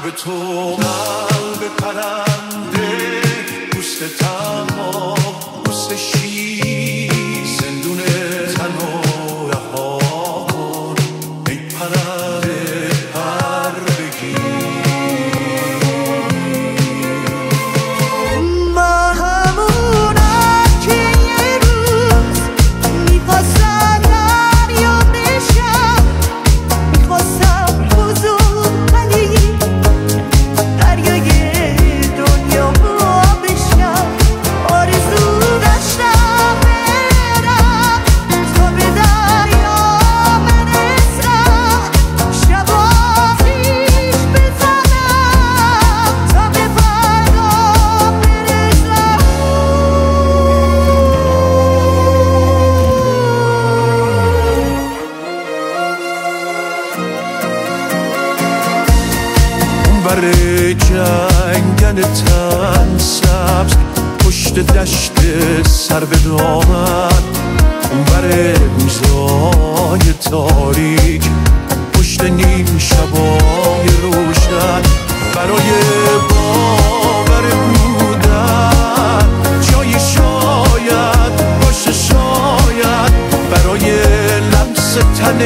به تو قلب پرنده، پوست تنها، پوست شیر، زندون تن و رها کن ای پرنده پر بگیر. ما همونم که یه روز میخواستم دریا بشم، میخواستم بزرگ ولی دریای دنیا بشم. آرزو داشتم برم تا به دریا برسم، شب آتیش بزنم تا به فردا برسم. اون بر جنگل تن سبز، پشت دشت سر به دامن، اون بر روزای تاریک، پشت نیم شبای روشن، برای باور بودن جایی شاید باشه، شاید برای لمس تن